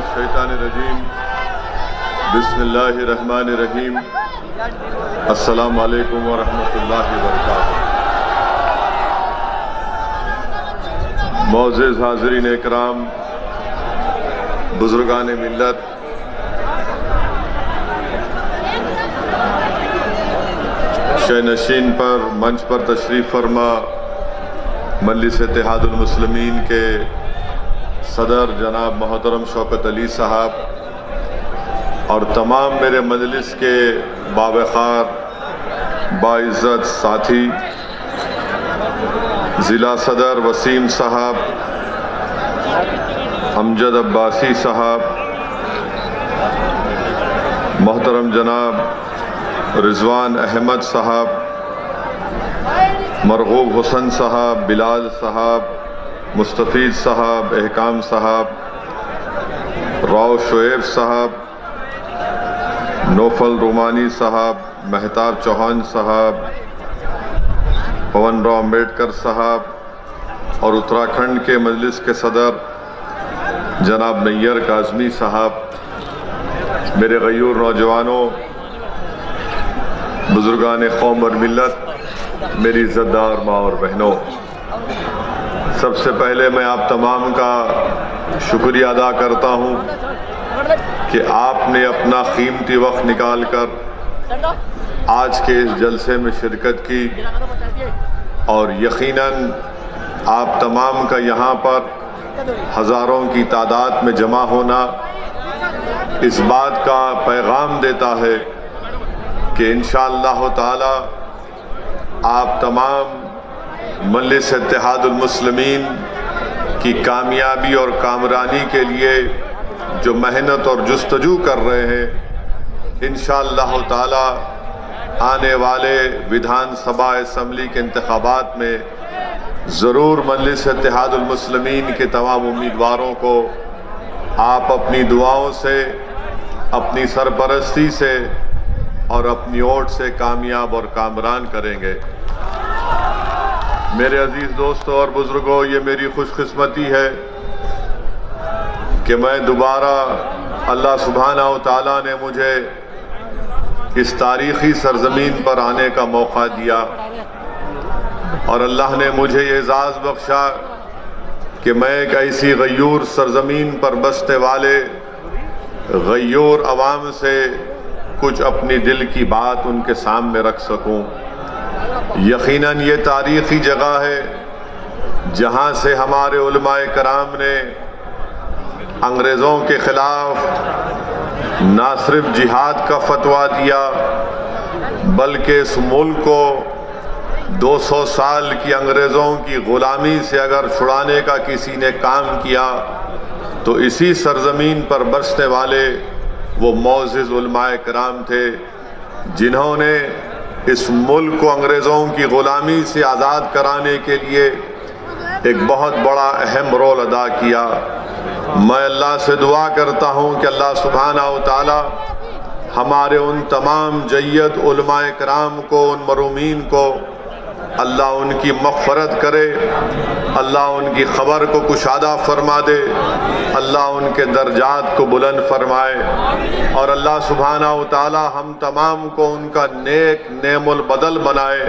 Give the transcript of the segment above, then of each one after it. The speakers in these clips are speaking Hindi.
मिनश्शैतानिर्रजीम बिस्मिल्लाहिर्रहमानिर्रहीम अस्सलामु अलैकुम वरहमतुल्लाहि वबरकातुहू। मोअज़्ज़िज़ हाज़रीन इकराम, बुज़ुर्गान मिल्लत, शयनशीन पर मंच पर तशरीफ़ फरमा मजलिस इत्तेहादुल मुस्लिमीन के सदर जनाब मोहतरम शौकत अली साहब और तमाम मेरे मजलिस के बावक़ार बाइज़्ज़त साथी, ज़िला सदर वसीम साहब, अमजद अब्बासी साहब, मोहतरम जनाब रिजवान अहमद साहब, मरगूब हुसन साहब, बिलाल साहब, मुस्तफ़ीज़ साहब, एहकाम साहब, राव शोएब साहब, नौफल रुमानी साहब, महताब चौहान साहब, पवन राव अम्बेडकर साहब और उत्तराखंड के मजलिस के सदर जनाब नैयर काज़मी साहब, मेरे गयूर नौजवानों, बुजुर्गान कौम और मिल्लत, मेरी इज़्ज़तदार माँ और बहनों, सबसे पहले मैं आप तमाम का शुक्रिया अदा करता हूँ कि आपने अपना कीमती वक्त निकाल कर आज के इस जलसे में शिरकत की और यकीनन आप तमाम का यहाँ पर हज़ारों की तादाद में जमा होना इस बात का पैगाम देता है कि इंशाअल्लाह ताला आप तमाम मजलिस इत्तेहादुल मुस्लिमीन की कामयाबी और कामरानी के लिए जो मेहनत और जुस्तजू कर रहे हैं, इंशाअल्लाह ताला आने वाले विधानसभा असम्बली के इंतखाबात में ज़रूर मजलिस इत्तेहादुल मुस्लिमीन के तमाम उम्मीदवारों को आप अपनी दुआओं से, अपनी सरपरस्ती से और अपनी वोट से कामयाब और कामरान करेंगे। मेरे अजीज दोस्तों और बुजुर्गों, ये मेरी खुशकिस्मती है कि मैं दोबारा अल्लाह सुब्हाना व तआला ने मुझे इस तारीख़ी सरजमीन पर आने का मौका दिया और अल्लाह ने मुझे ये एज़ाज़ बख्शा कि मैं एक ऐसी गयूर सरजमीन पर बसने वाले गयूर अवाम से कुछ अपनी दिल की बात उनके सामने रख सकूं। यकीनन ये तारीख़ी जगह है जहाँ से हमारे उलमाए कराम ने अंग्रेज़ों के ख़िलाफ़ ना सिर्फ जिहाद का फतवा दिया बल्कि इस मुल्क को 200 साल की अंग्रेज़ों की ग़ुलामी से अगर छुड़ाने का किसी ने काम किया तो इसी सरजमीन पर बसने वाले वो मोअज़्ज़िज़ उलमाए कराम थे जिन्होंने इस मुल्क को अंग्रेज़ों की ग़ुलामी से आज़ाद कराने के लिए एक बहुत बड़ा अहम रोल अदा किया। मैं अल्लाह से दुआ करता हूँ कि अल्लाह सुब्हाना व तआला हमारे उन तमाम जय्यद उलमाए कराम को, उन मरूमीन को अल्लाह उनकी मग़फ़रत करे, अल्लाह उनकी ख़बर को कुशादा फरमा दे, अल्लाह उनके दर्जात को बुलंद फरमाए और अल्लाह सुब्हाना व तआला हम तमाम को उनका नेक नेमुल बदल बनाए,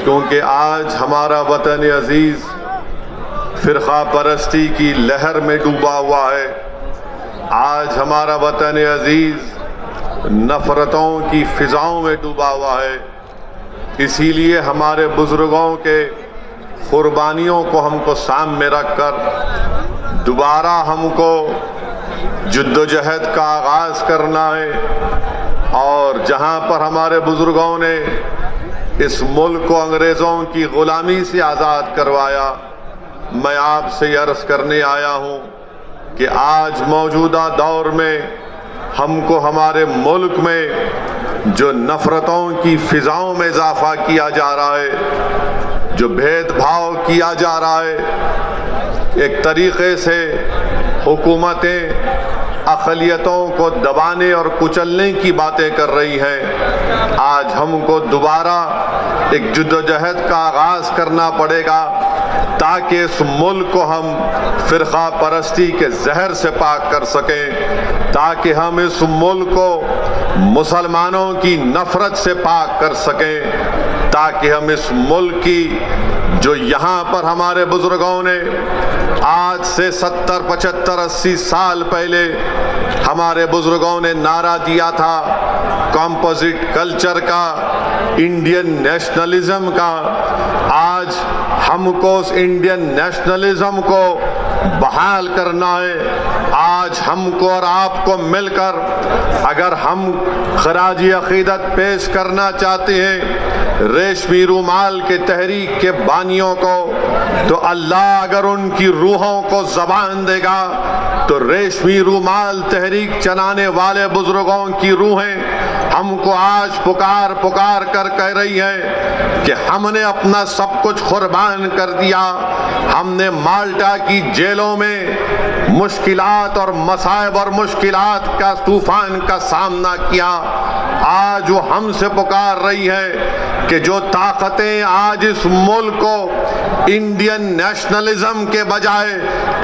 क्योंकि आज हमारा वतन अज़ीज़ फ़िरक़ा परस्ती की लहर में डूबा हुआ है। आज हमारा वतन अज़ीज़ नफ़रतों की फ़िज़ाओं में डूबा हुआ है। इसीलिए हमारे बुज़ुर्गों के क़ुरबानियों को हमको सामने रख कर दोबारा हमको जद्दोजहद का आगाज़ करना है और जहाँ पर हमारे बुज़ुर्गों ने इस मुल्क को अंग्रेज़ों की ग़ुलामी से आज़ाद करवाया, मैं आपसे अर्ज़ करने आया हूँ कि आज मौजूदा दौर में हमको हमारे मुल्क में जो नफ़रतों की फ़िज़ाओं में इजाफ़ा किया जा रहा है, जो भेदभाव किया जा रहा है, एक तरीक़े से हुकूमतें अक़लियतों को दबाने और कुचलने की बातें कर रही हैं। आज हमको दोबारा एक जद्दोजहद का आगाज़ करना पड़ेगा ताकि इस मुल्क को हम फिरका परस्ती के जहर से पाक कर सकें, ताकि हम इस मुल्क को मुसलमानों की नफरत से पाक कर सकें, ताकि हम इस मुल्क की जो यहाँ पर हमारे बुजुर्गों ने आज से 70, 75, 80 साल पहले हमारे बुजुर्गों ने नारा दिया था कॉम्पोजिट कल्चर का, इंडियन नेशनलिज्म का, आज हमको उस इंडियन नेशनलिज्म को बहाल करना है। आज हमको और आपको मिलकर अगर हम खराजी अकीदत पेश करना चाहते हैं रेशमी रूमाल के तहरीक के बानियों को, तो अल्लाह अगर उनकी रूहों को जबान देगा तो रेशमी रूमाल तहरीक चलाने वाले बुजुर्गों की रूहें हमको आज पुकार पुकार कर कह रही है कि हमने अपना सब कुछ कुर्बान कर दिया, हमने माल्टा की जेलों में मुश्किलात और मसाइब और मुश्किलात का तूफान का सामना किया। आज वो हमसे पुकार रही है कि जो ताकतें आज इस मुल्क को इंडियन नेशनलिज्म के बजाय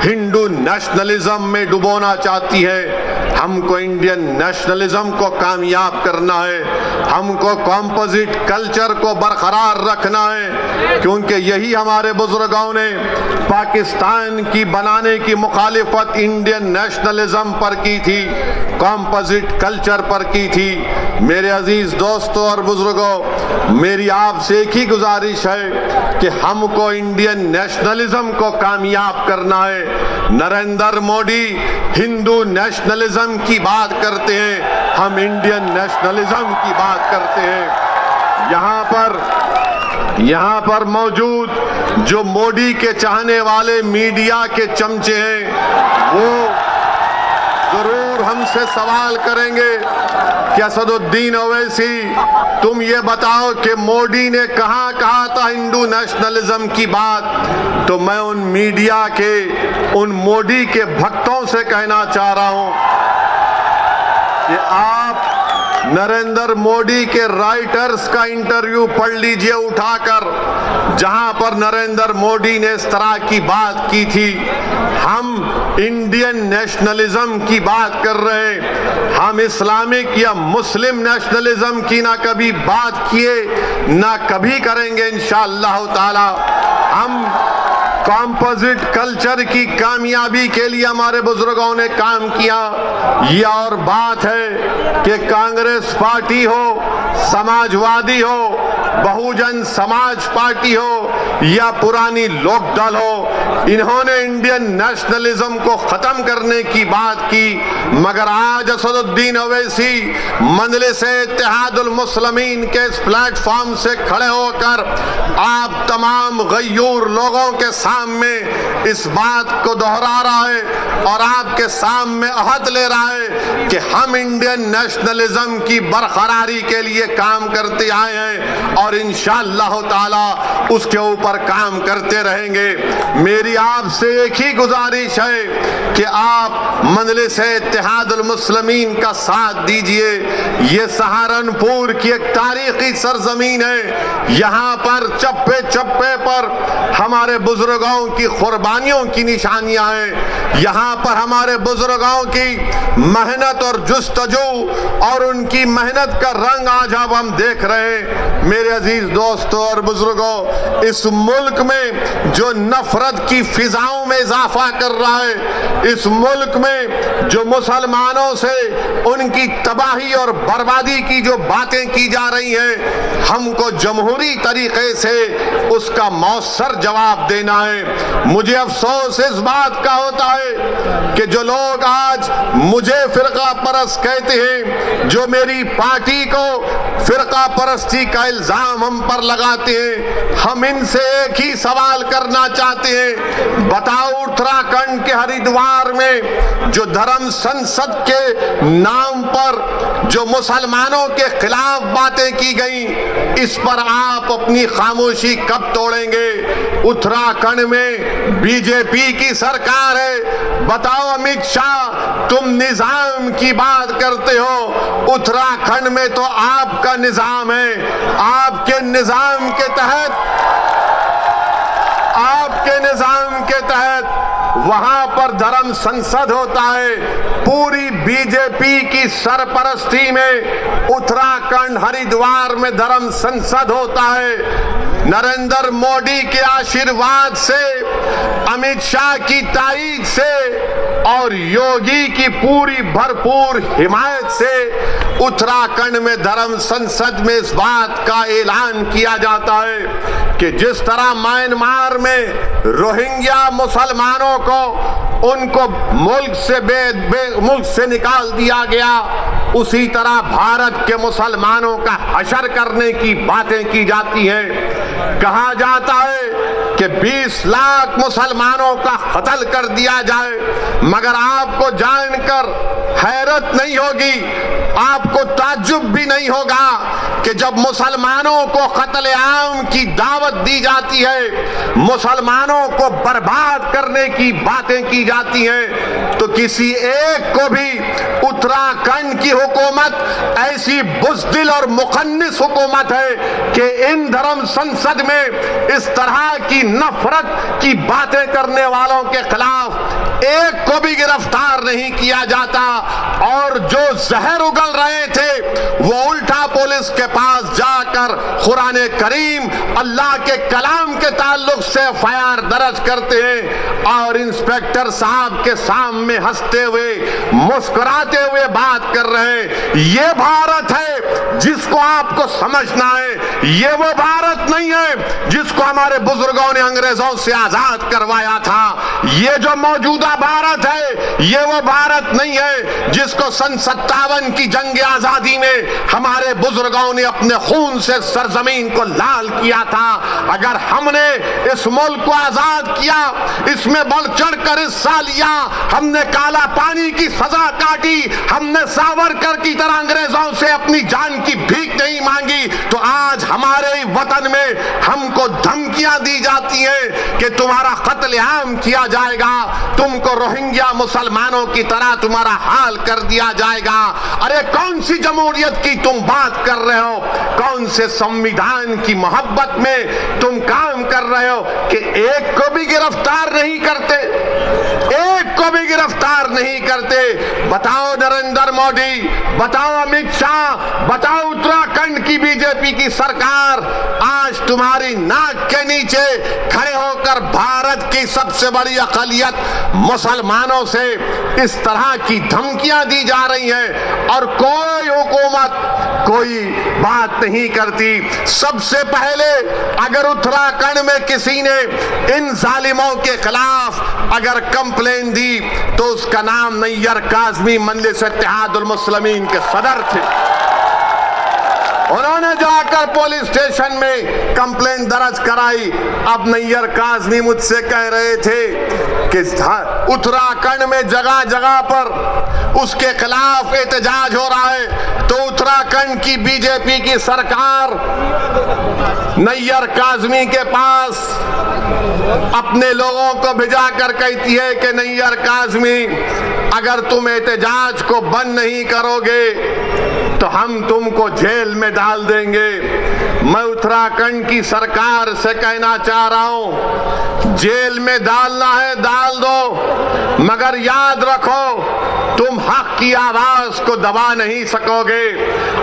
हिंदू नेशनलिज्म में डुबोना चाहती है, हमको इंडियन नेशनलिज्म को कामयाब करना है, हमको कॉम्पोजिट कल्चर को बरकरार रखना है, क्योंकि यही हमारे बुजुर्गों ने पाकिस्तान की बनाने की मुखालिफत इंडियन नेशनलिज्म पर की थी, कॉम्पोजिट कल्चर पर की थी। मेरे अजीज दोस्तों और बुजुर्गों, मेरी आपसे एक ही गुजारिश है कि हमको इंडियन नेशनलिज्म को कामयाब करना है। नरेंद्र मोदी हिंदू नेशनलिज्म की बात करते हैं, हम इंडियन नेशनलिज्म की बात करते हैं। यहाँ पर मौजूद जो मोदी के चाहने वाले मीडिया के चमचे हैं वो जरूर हमसे सवाल करेंगे कि असदुद्दीन ओवैसी, तुम ये बताओ कि मोदी ने कहाँ कहा था हिंदू नेशनलिज्म की बात। तो मैं उन मीडिया के, उन मोदी के भक्तों से कहना चाह रहा हूं कि आप नरेंद्र मोदी के राइटर्स का इंटरव्यू पढ़ लीजिए उठाकर, जहां पर नरेंद्र मोदी ने इस तरह की बात की थी। हम इंडियन नेशनलिज्म की बात कर रहे हैं, हम इस्लामिक या मुस्लिम नेशनलिज्म की ना कभी बात किए ना कभी करेंगे इंशाअल्लाह ताला। हम कॉम्पोजिट कल्चर की कामयाबी के लिए हमारे बुजुर्गों ने काम किया। यह और बात है कि कांग्रेस पार्टी हो, समाजवादी हो, बहुजन समाज पार्टी हो या पुरानी लोकदल हो, इन्होंने इंडियन नेशनलिज्म को खत्म करने की बात की, मगर आज असदुद्दीन ओवैसी मजलिस-ए-इत्तेहादुल मुस्लिमीन के इस प्लेटफॉर्म से खड़े होकर आप तमाम गयूर लोगों के सामने इस बात को दोहरा रहा है और आपके सामने अहद ले रहा है कि हम इंडियन नेशनलिज्म की बरकरारी के लिए काम करते आए हैं और इंशाअल्लाह ताला उसके ऊपर काम करते रहेंगे। मेरी आपसे एक ही गुजारिश है कि आप मजलिस-ए-इत्तेहादुल मुस्लिमीन का साथ दीजिए। ये सहारनपुर की एक तारीखी सरजमीन है, यहाँ पर चप्पे चप्पे पर हमारे बुजुर्गों की कुर्बानियों की निशानियां हैं। यहाँ पर हमारे बुजुर्गों की मेहनत और जुस्तजू और उनकी मेहनत का रंग आज अब हम देख रहे हैं। मेरे अजीज दोस्तों और बुजुर्गों, इस मुल्क में जो नफरत की फिजाओं में इजाफा कर रहा है, इस मुल्क में जो मुसलमानों से उनकी तबाही और बर्बादी की जो बातें की जा रही हैं, हमको जमहूरी तरीके से उसका मौसर जवाब देना है। मुझे अफसोस इस बात का होता है कि जो लोग आज मुझे फिरका परस्त कहते हैं, जो मेरी पार्टी को फिरका परस्ती का इल्जाम हम पर लगाते हैं, हम इनसे एक ही सवाल करना चाहते हैं। बताओ, उत्तराखंड के हरिद्वार में जो धर्म संसद के नाम पर जो मुसलमानों के खिलाफ बातें की गई, इस पर आप अपनी खामोशी कब तोड़ेंगे? उत्तराखंड में बीजेपी की सरकार है। बताओ अमित शाह, तुम निजाम की बात करते हो, उत्तराखंड में तो आपका निजाम है। आपके निजाम के तहत आपके निजाम के तहत वहां पर धर्म संसद होता है। पूरी बीजेपी की सरपरस्ती में उत्तराखंड हरिद्वार में धर्म संसद होता है। नरेंद्र मोदी के आशीर्वाद से, अमित शाह की ताईद से और योगी की पूरी भरपूर हिमायत से उत्तराखंड में धर्म संसद में इस बात का ऐलान किया जाता है कि जिस तरह म्यांमार में रोहिंग्या मुसलमानों को उनको मुल्क से निकाल दिया गया, उसी तरह भारत के मुसलमानों का हशर करने की बातें की जाती हैं। कहा जाता है कि 20 लाख मुसलमानों का कत्ल कर दिया जाए, मगर आपको जानकर हैरत नहीं होगी, आपको ताज्जुब भी नहीं होगा कि जब मुसलमानों को कत्ल-ए-आम की दावत दी जाती है, मुसलमानों को बर्बाद करने की बातें की जाती हैं, तो किसी एक को भी उत्तराखंड की हुकूमत ऐसी बुज़दिल और मुखन्निस हुकूमत है कि इन धर्म संसद में इस तरह की नफरत की बातें करने वालों के खिलाफ एक को भी गिरफ्तार नहीं किया जाता। और जो जहर उगल रहे थे वो उल्टा पुलिस के पास जाकर कुरान करीम अल्लाह के कलाम के ताल्लुक से एफआईआर दर्ज करते हैं और इंस्पेक्टर साहब के सामने हंसते हुए मुस्कुराते हुए बात कर रहे हैं। ये भारत है जिसको आपको समझना है। ये वो भारत नहीं है जिसको हमारे बुजुर्गों ने अंग्रेजों से आजाद करवाया था। ये जो मौजूदा भारत है ये वो भारत नहीं है जिसको सन 57 की जंग आजादी में हमारे बुजुर्गों ने अपने खून से सरजमीन को लाल किया था। अगर हमने इस मुल्क को आजाद किया, इसमें बढ़ चढ़कर हिस्सा लिया, हमने काला पानी की सजा काटी, हमने सावरकर की तरह अंग्रेजों से अपनी जान की भीख नहीं मांगी, तो आज हमारे वतन में हमको धमकियां दी जाती हैं कि तुम्हारा कत्ल-ए-आम किया जाएगा, तुमको रोहिंग्या मुसलमानों की तरह तुम्हारा हाल कर दिया जाएगा। अरे कौन सी जमहूरियत की तुम बात कर रहे हो? कौन से संविधान की मोहब्बत में तुम काम कर रहे हो कि एक को भी गिरफ्तार नहीं करते? एक को भी गिरफ्तार नहीं करते। बताओ नरेंद्र मोदी, बताओ अमित शाह, बताओ उत्तराखंड की बीजेपी की सरकार, आज तुम्हारी नाक के नीचे खड़े होकर भारत की सबसे बड़ी अक़लियत मुसलमानों से इस तरह की धमकियां दी जा रही हैं और कोई हुकूमत कोई बात नहीं करती। सबसे पहले अगर उत्तराखंड में किसी ने इन जालिमों के खिलाफ अगर कंप्लेन दी तो उसका नाम नैयर काज़मी मजलिस इत्तेहादुल मुस्लिमीन के सदर थे। उन्होंने जाकर पुलिस स्टेशन में कंप्लेंट दर्ज कराई। अब नैयर काज़मी मुझसे कह रहे थे कि उत्तराखंड में जगह जगह पर उसके खिलाफ एहतजाज हो रहा है, तो उत्तराखंड की बीजेपी की सरकार नैयर काज़मी के पास अपने लोगों को भिजाकर कहती है कि नैयर काज़मी, अगर तुम एहतजाज को बंद नहीं करोगे तो हम तुमको जेल में डाल देंगे। मैं उत्तराखंड की सरकार से कहना चाह रहा हूं, जेल में डालना है डाल दो, मगर याद रखो तुम हक की आवाज को दबा नहीं सकोगे।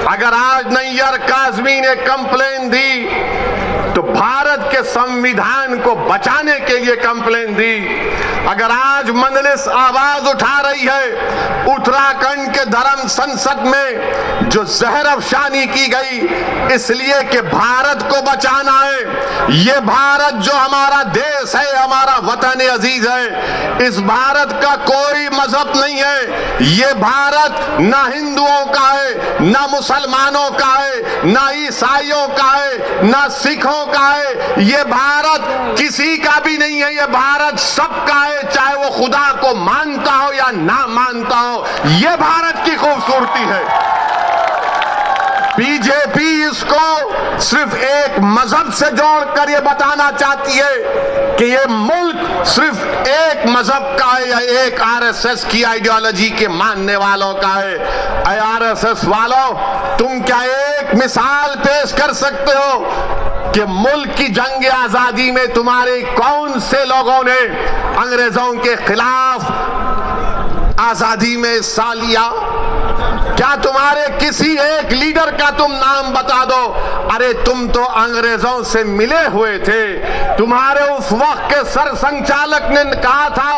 अगर आज नैयर काज़मी ने कंप्लेन दी तो भारत के संविधान को बचाने के लिए कंप्लेन दी। अगर आज मजलिस आवाज उठा रही है उत्तराखंड के धर्म संसद में जो जहर अफशानी की गई इसलिए कि भारत को बचाना है, ये भारत जो हमारा देश है, हमारा वतन अजीज है, इस भारत का कोई मजहब नहीं है। ये भारत ना हिंदुओं का है, ना मुसलमानों का है, ना ईसाइयों का है, ना सिखों का है। ये भारत किसी का भी नहीं है, ये भारत सबका है, चाहे वो खुदा को मानता हो या ना मानता हो। ये भारत की खूबसूरती है। बीजेपी इसको सिर्फ एक मजहब से जोड़कर ये बताना चाहती है कि ये मुल्क सिर्फ एक मजहब का है या एक आरएसएस की आइडियोलॉजी के मानने वालों का है। आरएसएस वालों, तुम क्या एक मिसाल पेश कर सकते हो कि मुल्क की जंग आजादी में तुम्हारे कौन से लोगों ने अंग्रेजों के खिलाफ आजादी में हिस्सा लिया? क्या तुम्हारे किसी एक लीडर का तुम नाम बता दो। अरे तुम तो अंग्रेजों से मिले हुए थे। तुम्हारे उस वक्त के सर संचालक ने कहा था,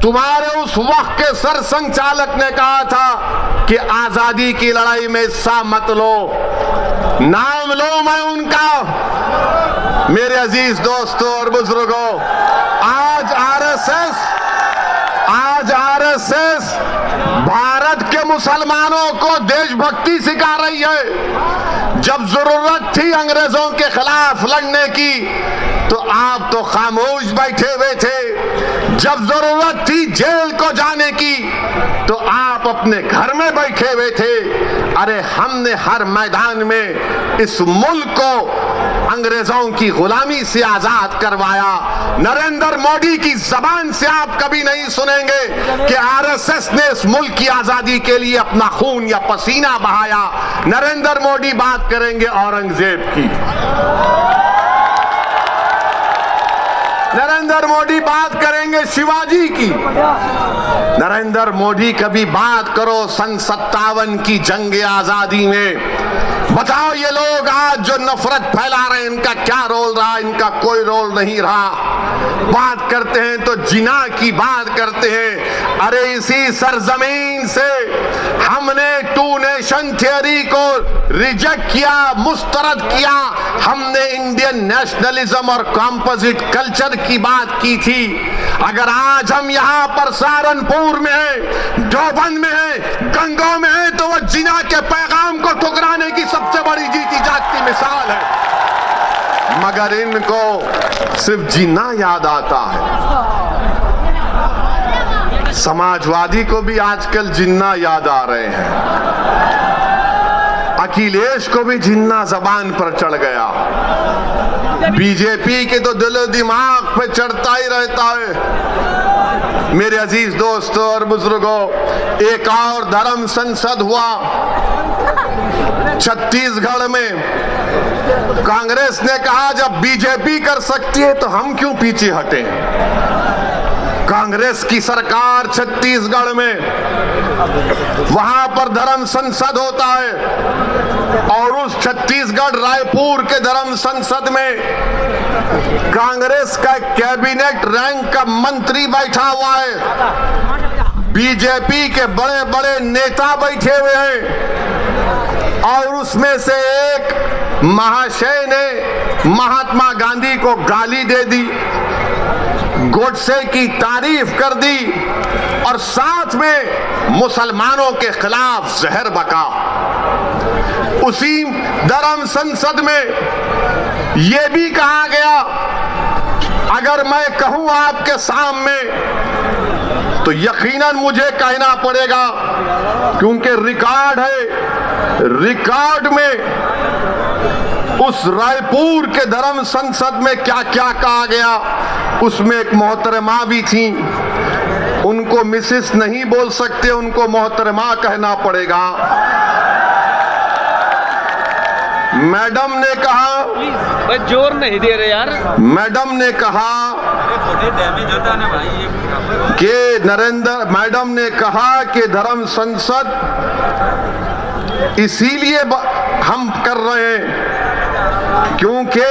तुम्हारे उस वक्त के सर संचालक ने कहा था कि आजादी की लड़ाई में हिस्सा मत लो। नाम लो मैं उनका। मेरे अजीज दोस्तों और बुजुर्गों, आज आरएसएस भारत के मुसलमानों को देशभक्ति सिखा रही है। जब जरूरत थी अंग्रेजों के खिलाफ लड़ने की तो आप तो खामोश बैठे हुए थे। जब जरूरत थी जेल को जाने की तो आप अपने घर में बैठे हुए थे। अरे हमने हर मैदान में इस मुल्क को अंग्रेजों की गुलामी से आजाद करवाया। नरेंद्र मोदी की जबान से आप कभी नहीं सुनेंगे कि आरएसएस ने इस मुल्क की आजादी के लिए अपना खून या पसीना बहाया। नरेंद्र मोदी बात करेंगे औरंगजेब की, नरेंद्र मोदी बात करेंगे शिवाजी की। नरेंद्र मोदी कभी बात करो सन 57 की जंग आजादी में। बताओ ये लोग आज जो नफरत फैला रहे हैं इनका क्या रोल रहा? इनका कोई रोल नहीं रहा। बात करते हैं तो जिना की बात करते हैं। अरे इसी सरजमीन से हमने टू नेशन थियरी को रिजेक्ट किया, मुस्तरद किया। हमने इंडियन नेशनलिज्म और कॉम्पोजिट कल्चर की बात की थी। अगर आज हम यहाँ पर सहारनपुर में हैं, देवबंद में हैं, गंगों में हैं, तो वो जिना के पैगाम को ठुकराने की सबसे बड़ी जीती जागती मिसाल है। मगर इनको सिर्फ जिना याद आता है। समाजवादी को भी आजकल जिन्ना याद आ रहे हैं। अखिलेश को भी जिन्ना जबान पर चढ़ गया। बीजेपी के तो दिल दिमाग पे चढ़ता ही रहता है। मेरे अजीज दोस्तों और बुजुर्गों, एक और धर्म संसद हुआ छत्तीसगढ़ में। कांग्रेस ने कहा जब बीजेपी कर सकती है तो हम क्यों पीछे हटे। कांग्रेस की सरकार छत्तीसगढ़ में, वहां पर धर्म संसद होता है और उस छत्तीसगढ़ रायपुर के धर्म संसद में कांग्रेस का कैबिनेट रैंक का मंत्री बैठा हुआ है। बीजेपी के बड़े बड़े नेता बैठे हुए हैं और उसमें से एक महाशय ने महात्मा गांधी को गाली दे दी, गोडसे की तारीफ कर दी और साथ में मुसलमानों के खिलाफ जहर बका। उसी धर्म संसद में यह भी कहा गया, अगर मैं कहूं आपके सामने तो यकीनन मुझे कहना पड़ेगा क्योंकि रिकॉर्ड है। रिकॉर्ड में उस रायपुर के धर्म संसद में क्या क्या कहा गया। उसमें एक मोहतरमा भी थी, उनको मिसेस नहीं बोल सकते, उनको मोहतरमा कहना पड़ेगा। मैडम ने कहा, जोर नहीं दे रहे यार। मैडम ने कहा कि मैडम ने कहा कि धर्म संसद इसीलिए हम कर रहे हैं क्योंकि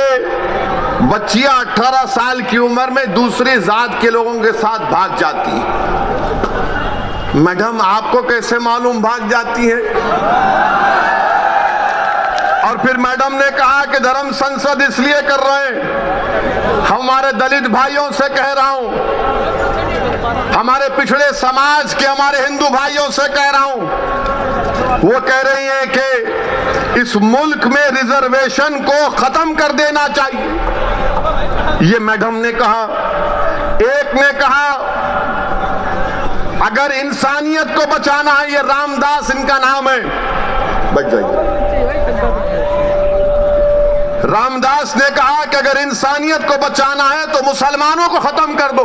बच्चियां 18 साल की उम्र में दूसरी जात के लोगों के साथ भाग जाती है। मैडम आपको कैसे मालूम भाग जाती है? और फिर मैडम ने कहा कि धर्म संसद इसलिए कर रहे हैं, हमारे दलित भाइयों से कह रहा हूं, हमारे पिछड़े समाज के हमारे हिंदू भाइयों से कह रहा हूं। वो कह रही हैं कि इस मुल्क में रिजर्वेशन को खत्म कर देना चाहिए। ये मैडम ने कहा। एक ने कहा अगर इंसानियत को बचाना है, ये रामदास इनका नाम है, बच जाइए। रामदास ने कहा कि अगर इंसानियत को बचाना है तो मुसलमानों को खत्म कर दो।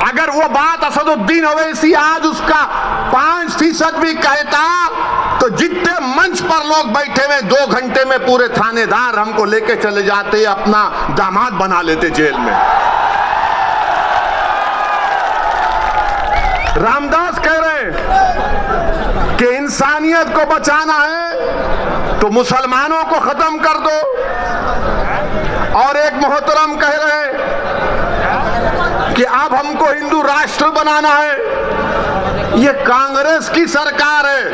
अगर वो बात असदुद्दीन ओवैसी आज उसका 5% भी कहता तो जितने मंच पर लोग बैठे हुए 2 घंटे में पूरे थानेदार हमको लेके चले जाते, अपना दामाद बना लेते जेल में। रामदास कह रहे कि इंसानियत को बचाना है तो मुसलमानों को खत्म कर दो, और एक मोहतरम कह रहे कि अब हमको हिंदू राष्ट्र बनाना है। ये कांग्रेस की सरकार है,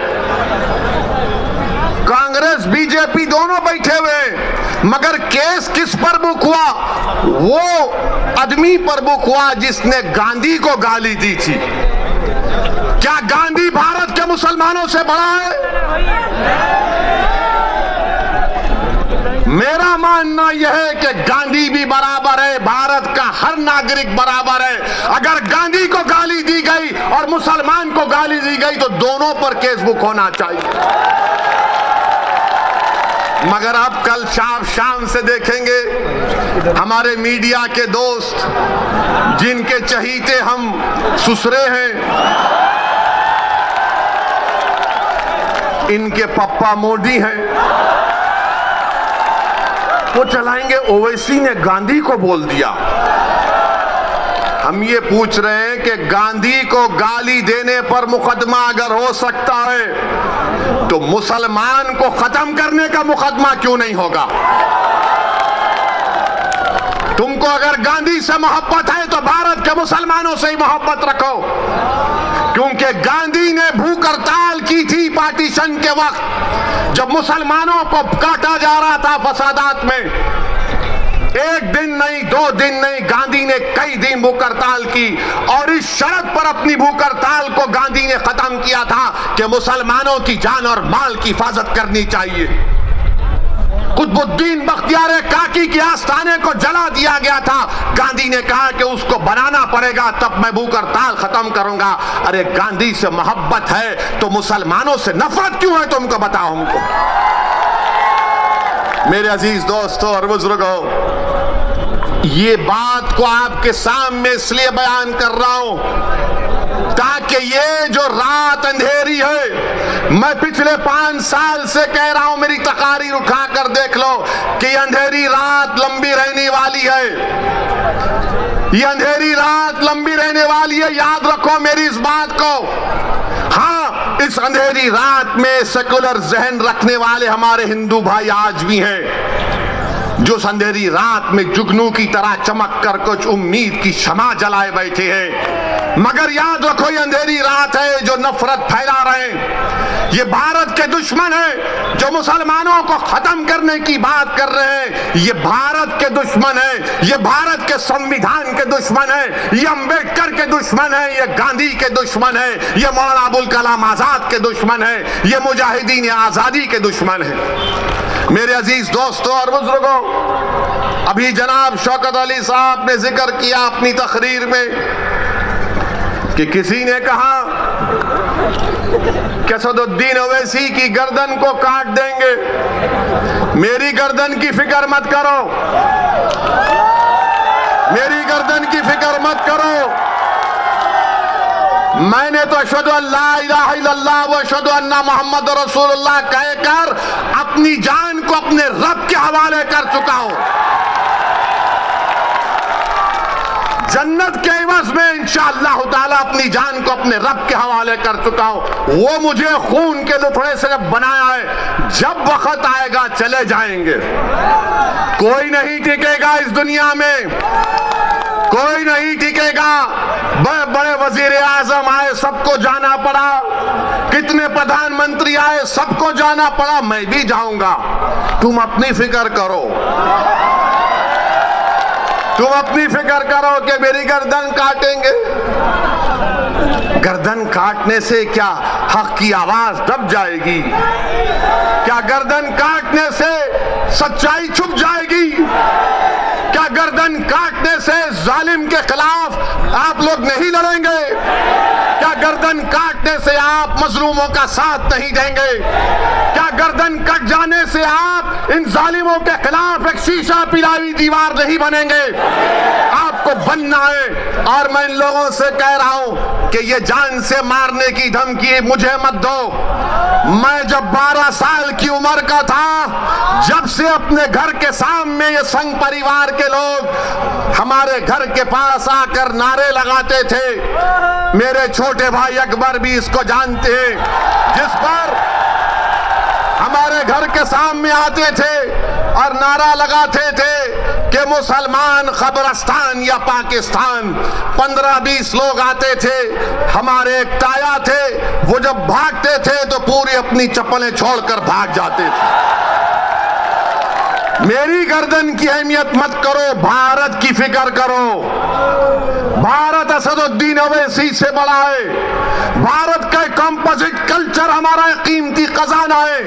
कांग्रेस बीजेपी दोनों बैठे हुए, मगर केस किस पर बुक हुआ? वो आदमी पर बुक हुआ जिसने गांधी को गाली दी थी। क्या गांधी भारत के मुसलमानों से बड़ा है? मेरा मानना यह है कि गांधी भी बराबर है, भारत का हर नागरिक बराबर है। अगर गांधी को गाली दी गई और मुसलमान को गाली दी गई तो दोनों पर केस बुक होना चाहिए। मगर अब कल शाम से देखेंगे हमारे मीडिया के दोस्त, जिनके चहीते हम सुसरे हैं, इनके पप्पा मोदी हैं, वो चलाएंगे ओवैसी ने गांधी को बोल दिया। हम ये पूछ रहे हैं कि गांधी को गाली देने पर मुकदमा अगर हो सकता है तो मुसलमान को खत्म करने का मुकदमा क्यों नहीं होगा? तुमको अगर गांधी से मोहब्बत है तो भारत के मुसलमानों से ही मोहब्बत रखो, क्योंकि गांधी ने भूख हड़ताल की थी पार्टीशन के वक्त, जब मुसलमानों को काटा जा रहा था फसादात में। 1 दिन नहीं, 2 दिन नहीं, गांधी ने कई दिन भूख हड़ताल की, और इस शर्त पर अपनी भूख हड़ताल को गांधी ने खत्म किया था कि मुसलमानों की जान और माल की हिफाजत करनी चाहिए। कुतुबुद्दीन बख्तियार काकी के आस्थाने को जला दिया गया था, गांधी ने कहा कि उसको बनाना पड़ेगा, तब मैं भूख हड़ताल खत्म करूंगा। अरे गांधी से मोहब्बत है तो मुसलमानों से नफरत क्यों है? तुमको बताओ हमको। मेरे अजीज दोस्तों और बुजुर्गों, ये बात को आपके सामने इसलिए बयान कर रहा हूं ताकि ये जो रात अंधेरी है, मैं पिछले 5 साल से कह रहा हूं, मेरी तकारीर उठाकर देख लो कि अंधेरी रात लंबी रहने वाली है। ये अंधेरी रात लंबी रहने वाली है, याद रखो मेरी इस बात को। हाँ, इस अंधेरी रात में सेकुलर जहन रखने वाले हमारे हिंदू भाई आज भी हैं, जो अंधेरी रात में जुगनू की तरह चमक कर कुछ उम्मीद की शमा जलाए बैठे हैं। मगर याद रखो, ये अंधेरी रात है जो नफरत फैला रहे हैं, ये भारत के दुश्मन है जो मुसलमानों को खत्म करने की बात कर रहे हैं। ये भारत के दुश्मन है, ये भारत के संविधान के दुश्मन है, ये अंबेडकर के दुश्मन है, ये गांधी के दुश्मन है, ये मौलाना अबुल कलाम आजाद के दुश्मन है, ये मुजाहिदीन आजादी के दुश्मन है। मेरे अजीज दोस्तों और बुजुर्गों, अभी जनाब शौकत अली साहब ने जिक्र किया अपनी तकरीर में कि किसी ने कहा कि असदुद्दीन ओवैसी की गर्दन को काट देंगे। मेरी गर्दन की फिक्र मत करो, मेरी गर्दन की फिक्र मत करो। मैंने तो अशहदु अल्ला इलाहा इल्लल्लाह व अशहदु अन्ना मुहम्मद रसूलुल्लाह कहकर अपनी जान को अपने रब के हवाले कर चुका हूं। जन्नत के एवज में इंशाअल्लाह ताला अपनी जान को अपने रब के हवाले कर चुका हूं। वो मुझे खून के लुथड़े से जब बनाया है, जब वक्त आएगा चले जाएंगे। कोई नहीं टिकेगा इस दुनिया में, कोई नहीं टिकेगा। बड़े बड़े वजीर आजम आए, सबको जाना पड़ा, कितने प्रधानमंत्री आए, सबको जाना पड़ा, मैं भी जाऊंगा। तुम अपनी फिक्र करो, तुम अपनी फिक्र करो कि मेरी गर्दन काटेंगे। गर्दन काटने से क्या हक की आवाज दब जाएगी? क्या गर्दन काटने से सच्चाई छुप जाएगी? क्या गर्दन काटने से जालिम के खिलाफ आप लोग नहीं लड़ेंगे? क्या गर्दन काटने से आप मजलूमों का साथ नहीं देंगे? क्या गर्दन कट जाने से आप इन जालिमों के खिलाफ एक शीशा पिलाई दीवार नहीं बनेंगे? आप आपको बनना है। और मैं इन लोगों से कह रहा हूं कि ये जान से मारने की धमकी मुझे मत दो। मैं जब 12 साल की उम्र का था, जब से अपने घर के सामने ये संघ परिवार के लोग हमारे घर के पास आकर नारे लगाते थे, मेरे छोटे भाई अकबर भी इसको जानते हैं, जिस पर हमारे घर के सामने आते थे और नारा लगाते थे कि मुसलमान कब्रिस्तान या पाकिस्तान। 15-20 लोग आते थे, हमारे एक ताया थे, वो जब भागते थे तो पूरी अपनी चप्पलें छोड़कर भाग जाते थे। मेरी गर्दन की अहमियत मत करो, भारत की फिक्र करो। भारत असदुद्दीन ओवैसी से बड़ा है। भारत का कंपोजिट कल्चर हमारा कीमती खजाना है,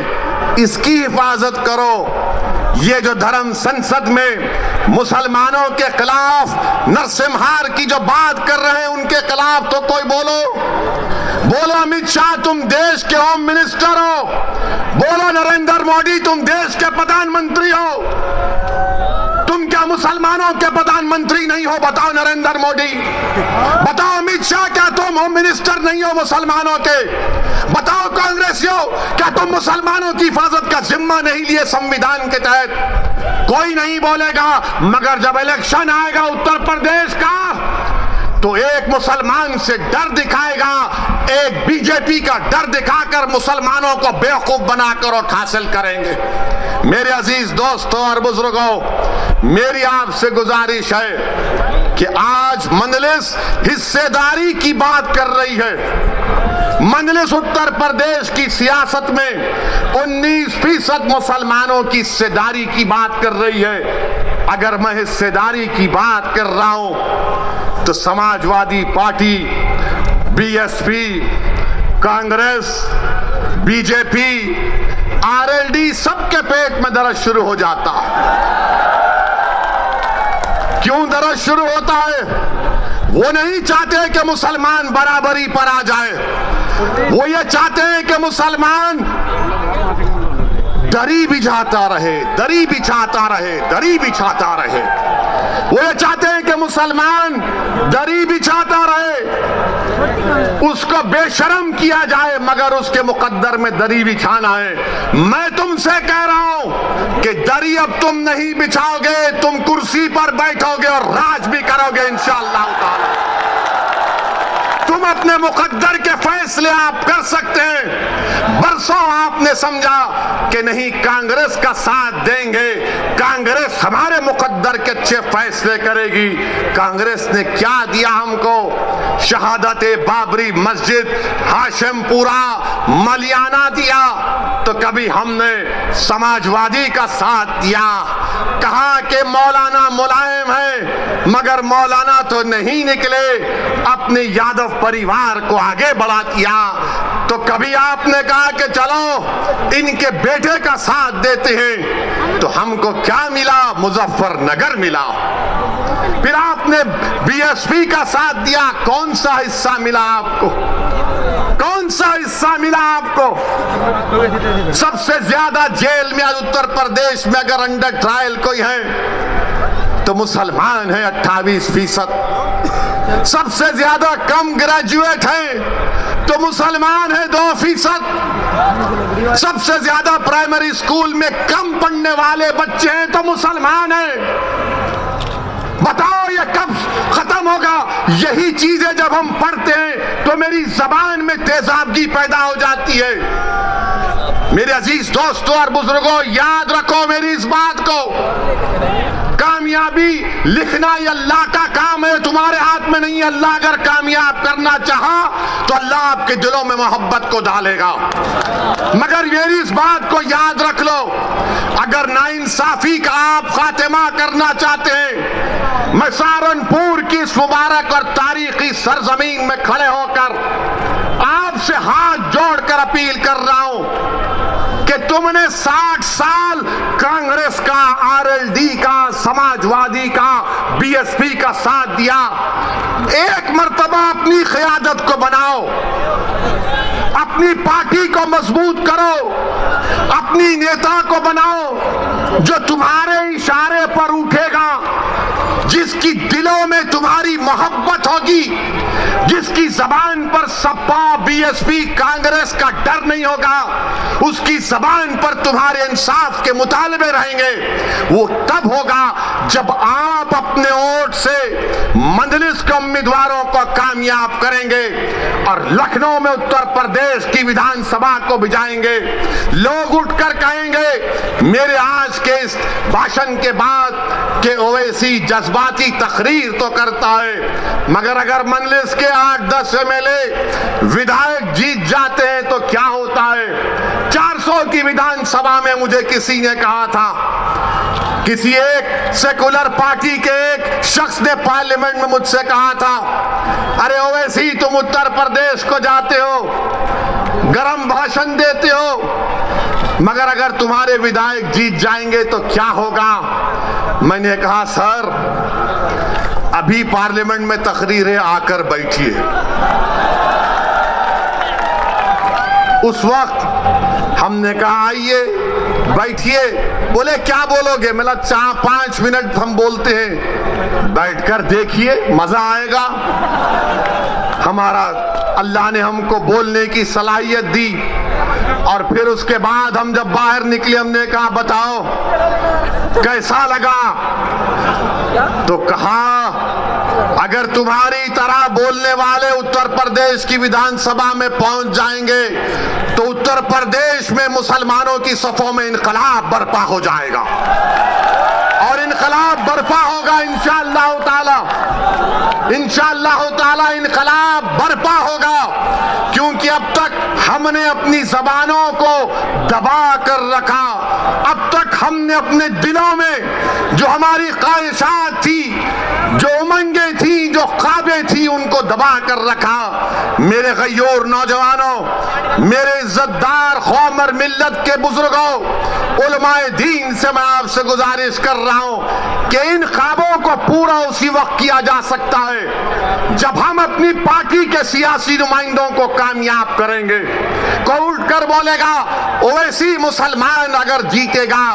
इसकी हिफाजत करो। ये जो धर्म संसद में मुसलमानों के खिलाफ नरसिम्हार की जो बात कर रहे हैं, उनके खिलाफ तो कोई बोलो अमित शाह तुम देश के होम मिनिस्टर हो, बोलो नरेंद्र मोदी तुम देश के प्रधानमंत्री हो, तुम क्या मुसलमानों के प्रधानमंत्री नहीं हो? बताओ नरेंद्र मोदी, बताओ अमित शाह, क्या तुम होम मिनिस्टर नहीं हो मुसलमानों के? बताओ कांग्रेसियों, क्या तुम मुसलमानों की हिफाजत का जिम्मा नहीं लिए संविधान के तहत? कोई नहीं बोलेगा, मगर जब इलेक्शन आएगा उत्तर प्रदेश का, तो एक मुसलमान से डर दिखाएगा, एक बीजेपी का डर दिखाकर मुसलमानों को बेवकूफ बनाकर वोट हासिल करेंगे। मेरे अजीज दोस्तों और बुजुर्गों, मेरी आपसे गुजारिश है कि आज मजलिस हिस्सेदारी की बात कर रही है। मजलिस उत्तर प्रदेश की सियासत में 19% मुसलमानों की हिस्सेदारी की बात कर रही है। अगर मैं हिस्सेदारी की बात कर रहा हूं तो Samajwadi party, BSP, Congress, BJP, RLD, सबके पेट में दर्द शुरू हो जाता है। क्यों दर्द शुरू होता है? वो नहीं चाहते कि मुसलमान बराबरी पर आ जाए, वो ये चाहते हैं कि मुसलमान दरी बिछाता रहे, दरी बिछाता रहे, दरी बिछाता रहे। वो ये चाहते हैं कि मुसलमान दरी बिछाता रहे, उसको बेशर्म किया जाए, मगर उसके मुकद्दर में दरी बिछाना है। मैं तुमसे कह रहा हूं कि दरी अब तुम नहीं बिछाओगे, तुम कुर्सी पर बैठोगे और राज भी करोगे इंशाअल्लाह ताला। तुम अपने मुकद्दर के फैसले आप कर सकते हैं। बरसों आपने समझा कि नहीं कांग्रेस का साथ देंगे, कांग्रेस हमारे मुकद्दर के अच्छे फैसले करेगी। कांग्रेस ने क्या दिया हमको? शहादत बाबरी मस्जिद, हाशिमपुरा, मलियाना दिया। तो कभी हमने समाजवादी का साथ दिया, कहा कि मौलाना मुलायम है, मगर मौलाना तो नहीं निकले, अपने यादव परिवार को आगे बढ़ा दिया। तो कभी आपने कहा कि चलो इनके बेटे का साथ देते हैं, तो हमको क्या मिला? मुजफ्फरनगर मिला। फिर आपने बीएसपी का साथ दिया, कौन सा हिस्सा मिला आपको? कौन सा हिस्सा मिला आपको? सबसे ज्यादा जेल में आज उत्तर प्रदेश में अगर अंडर ट्रायल कोई है तो मुसलमान है 28%। सबसे ज्यादा कम ग्रेजुएट है तो मुसलमान है 2%। सबसे ज्यादा प्राइमरी स्कूल में कम पढ़ने वाले बच्चे हैं तो मुसलमान है। बताओ ये कब खत्म होगा? यही चीजें जब हम पढ़ते हैं तो मेरी जबान में तेजाबगी पैदा हो जाती है। मेरे अजीज दोस्तों और बुजुर्गों, याद रखो मेरी इस बात को, कामयाबी लिखना ये अल्लाह का काम है, तुम्हारे हाथ में नहीं है। अल्लाह अगर कामयाब करना चाहा तो अल्लाह आपके दिलों में मोहब्बत को डालेगा। मगर मेरी इस बात को याद रख लो, अगर नाइंसाफी का आप खात्मा करना चाहते हैं, मैं सहारनपुर की इस मुबारक और तारीखी सरजमीन में खड़े होकर आपसे हाथ जोड़कर अपील कर रहा हूं कि तुमने 60 साल कांग्रेस का, आरएलडी का, समाजवादी का, बीएसपी का साथ दिया। एक मर्तबा अपनी क़यादत को बनाओ, अपनी पार्टी को मजबूत करो, अपनी नेता को बनाओ जो तुम्हारे इशारे पर उठेगा, जिसकी दिल दिलों में तुम्हारी मोहब्बत होगी, जिसकी जबान पर सपा, बीएसपी, कांग्रेस का डर नहीं होगा, उसकी जबान पर तुम्हारे इंसाफ के मुतालबे रहेंगे, वो तब होगा जब आप अपने वोट से मंजलिस के उम्मीदवारों को कामयाब करेंगे और लखनऊ में उत्तर प्रदेश की विधानसभा को भिजाएंगे। लोग उठकर कहेंगे मेरे आज के इस भाषण के बाद कि ओवैसी जज्बाती तकरीर तो करता है, मगर अगर मंजलिस के 8-10 एमएलए विधायक जीत जाते हैं तो क्या होता है। 400 की विधानसभा में मुझे किसी ने कहा था, किसी एक सेकुलर पार्टी के एक शख्स ने पार्लियामेंट में मुझसे कहा था, अरे ओवैसी तुम उत्तर प्रदेश को जाते हो, गरम भाषण देते हो, मगर अगर तुम्हारे विधायक जीत जाएंगे तो क्या होगा। मैंने कहा सर अभी पार्लियामेंट में तकरीर है, आकर बैठिए। उस वक्त हमने कहा आइए बैठिए। बोले क्या बोलोगे? मतलब 4-5 मिनट हम बोलते हैं, बैठकर देखिए मजा आएगा। हमारा अल्लाह ने हमको बोलने की सलाहियत दी और फिर उसके बाद हम जब बाहर निकले हमने कहा बताओ कैसा लगा? तो कहा अगर तुम्हारी तरह बोलने वाले उत्तर प्रदेश की विधानसभा में पहुंच जाएंगे तो उत्तर प्रदेश में मुसलमानों की सफों में इनकलाब बर्पा हो जाएगा और इनकलाब बर्पा होगा इंशाअल्लाह ताला, इंशाअल्लाह ताला इनकलाब बर्पा होगा। क्योंकि अब तक हमने अपनी जबानों को दबा कर रखा, अब तक हमने अपने दिलों में जो हमारी ख्वाहिशात थी, जो उमंगे थी, जो ख्वाबे थी, उनको दबा कर रखा। मेरे गयोर नौजवानों, मेरे इज्जतदार ख्वामर मिल्लत के बुजुर्गों, उलमाए दीन से मैं आपसे गुजारिश कर रहा हूं कि इन ख्वाबों को पूरा उसी वक्त किया जा सकता है जब हम अपनी पार्टी के सियासी नुमाइंदों को कामयाब करेंगे। कोई उठकर बोलेगा ओवैसी मुसलमान अगर जीतेगा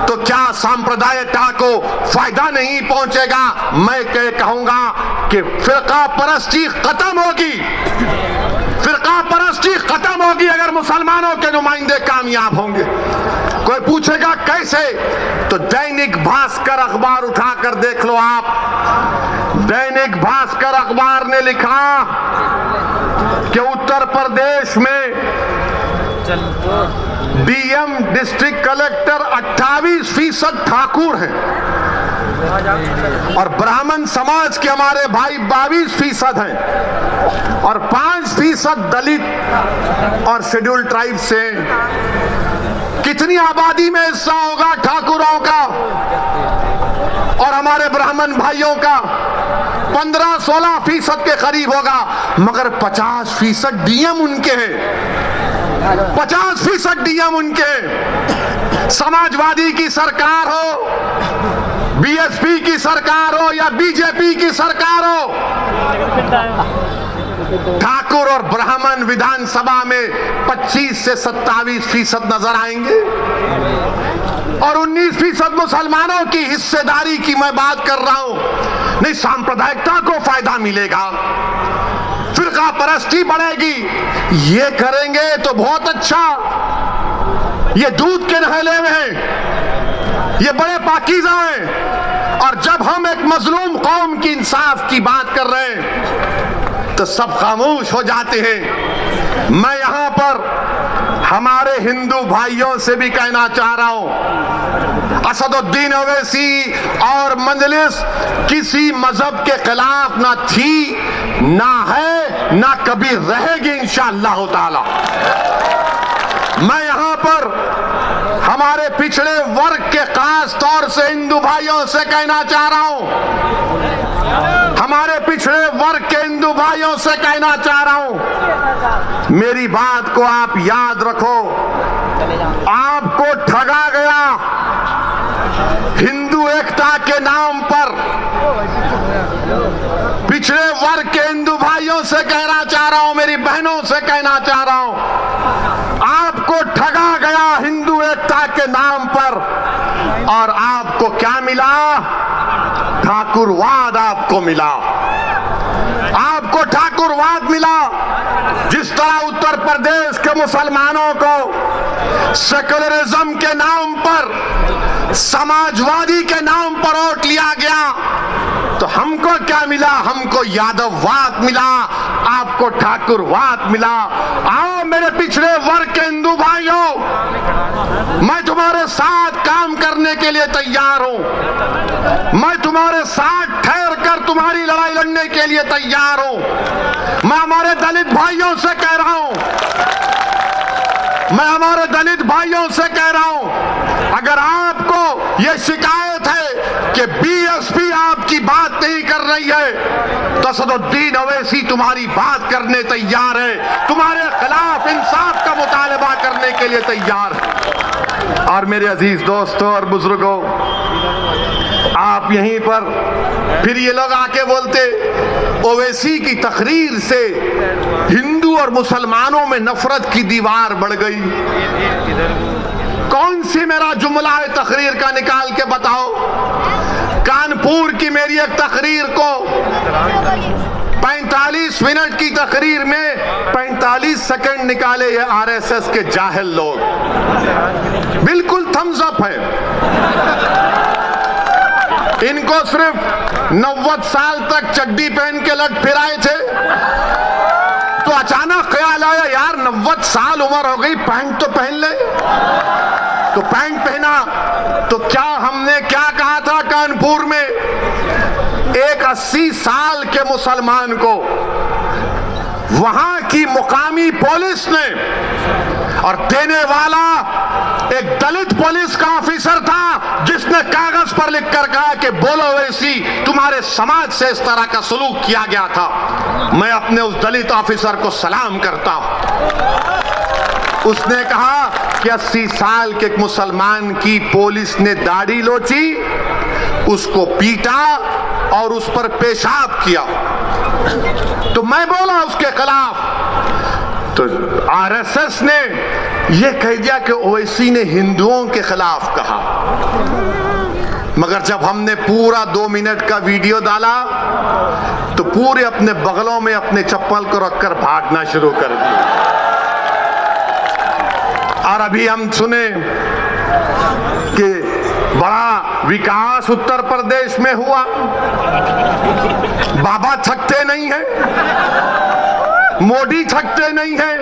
तो क्या सांप्रदायिकता को फायदा नहीं पहुंचेगा? मैं कहूंगा कि फिरका परस्ती खत्म होगी, फिरका परस्ती खत्म होगी अगर मुसलमानों के नुमाइंदे कामयाब होंगे। कोई पूछेगा कैसे? तो दैनिक भास्कर अखबार उठाकर देख लो आप। दैनिक भास्कर अखबार ने लिखा कि उत्तर प्रदेश में डीएम डिस्ट्रिक्ट कलेक्टर 28% ठाकुर हैं और ब्राह्मण समाज के हमारे भाई 22% हैं और 5% दलित और शेड्यूल ट्राइब से। कितनी आबादी में हिस्सा होगा ठाकुरों का और हमारे ब्राह्मण भाइयों का? 15-16% के करीब होगा, मगर 50% डीएम उनके हैं, 50% डीएम उनके हैं। समाजवादी की सरकार हो, बीएसपी की सरकार हो या बीजेपी की सरकार हो, ठाकुर और ब्राह्मण विधानसभा में 25 से 27% नजर आएंगे और 19% मुसलमानों की हिस्सेदारी की मैं बात कर रहा हूं। नहीं, सांप्रदायिकता को फायदा मिलेगा, फिरका परस्ती बढ़ेगी। ये करेंगे तो बहुत अच्छा, ये दूध के नहले में हैं, ये बड़े पाकीज़ा हैं। और जब हम एक मजलूम कौम की इंसाफ की बात कर रहे हैं तो सब खामोश हो जाते हैं। मैं यहां पर हमारे हिंदू भाइयों से भी कहना चाह रहा हूं, असदुद्दीन ओवैसी और मंजलिस किसी मजहब के खिलाफ ना थी, ना है, ना कभी रहेगी इंशाअल्लाह ताला। मैं यहां पर हमारे पिछड़े वर्ग के खास तौर से हिंदू भाइयों से कहना चाह रहा हूं, हमारे पिछड़े वर्ग के हिंदू भाइयों से कहना चाह रहा हूं, मेरी बात को आप याद रखो। आपको ठगा गया हिंदू एकता के नाम पर। पिछड़े वर्ग के हिंदू भाइयों से कहना चाह रहा हूं, मेरी बहनों से कहना चाह रहा हूं, आपको ठगा गया हिंदू एकता के नाम पर और आपको क्या मिला? ठाकुरवाद आपको मिला, आपको ठाकुरवाद मिला। जिस तरह उत्तर प्रदेश के मुसलमानों को सेकुलरिज्म के नाम पर, समाजवादी के नाम पर वोट लिया गया, तो हमको क्या मिला? हमको यादववाद मिला, आपको ठाकुरवाद मिला। आओ मेरे पिछड़े वर्ग के हिंदू भाइयों, मैं तुम्हारे साथ काम करने के लिए तैयार हूं। मैं तुम्हारे साथ ठहर कर तुम्हारी लड़ाई लड़ने के लिए तैयार हूं। मैं हमारे दलित भाइयों से कह रहा हूं, मैं हमारे दलित भाइयों से कह रहा हूं, अगर आपको यह शिकायत है कि बीएसपी आपकी बात नहीं कर रही है, तो असदुद्दीन ओवैसी तुम्हारी बात करने तैयार है, तुम्हारे खिलाफ इंसाफ का मुतालबा करने के लिए तैयार है। और मेरे अजीज दोस्तों और बुजुर्गों, आप यहीं पर फिर ये लोग आके बोलते ओवैसी की तकरीर से हिंदू और मुसलमानों में नफरत की दीवार बढ़ गई। कौन सी मेरा जुमला है तकरीर का, निकाल के बताओ। कानपुर की मेरी एक तकरीर को 45 मिनट की तकरीर में 45 सेकंड निकाले ये आरएसएस के जाहिल लोग। बिल्कुल थम्स अप है। इनको सिर्फ 90 साल तक चड्डी पहन के लट फिराए थे, तो अचानक ख्याल आया यार 90 साल उम्र हो गई, पैंट तो पहन ले। तो पैंट पहना। तो क्या हमने क्या कहा था कानपुर में? एक 80 साल के मुसलमान को वहां की मुकामी पुलिस ने, और देने वाला एक दलित पुलिस का ऑफिसर था, जिसने कागज पर लिखकर कहा कि बोलो वैसी तुम्हारे समाज से इस तरह का सलूक किया गया था। मैं अपने उस दलित ऑफिसर को सलाम करता हूं। उसने कहा कि 80 साल के एक मुसलमान की पुलिस ने दाढ़ी लोची, उसको पीटा और उस पर पेशाब किया। तो मैं बोला उसके खिलाफ, तो आरएसएस ने यह कह दिया कि ओवैसी ने हिंदुओं के खिलाफ कहा। मगर जब हमने पूरा 2 मिनट का वीडियो डाला, तो पूरे अपने बगलों में अपने चप्पल को रखकर भागना शुरू कर दिया। और अभी हम सुने कि बड़ा विकास उत्तर प्रदेश में हुआ। बाबा थकते नहीं हैं, मोदी थकते नहीं हैं,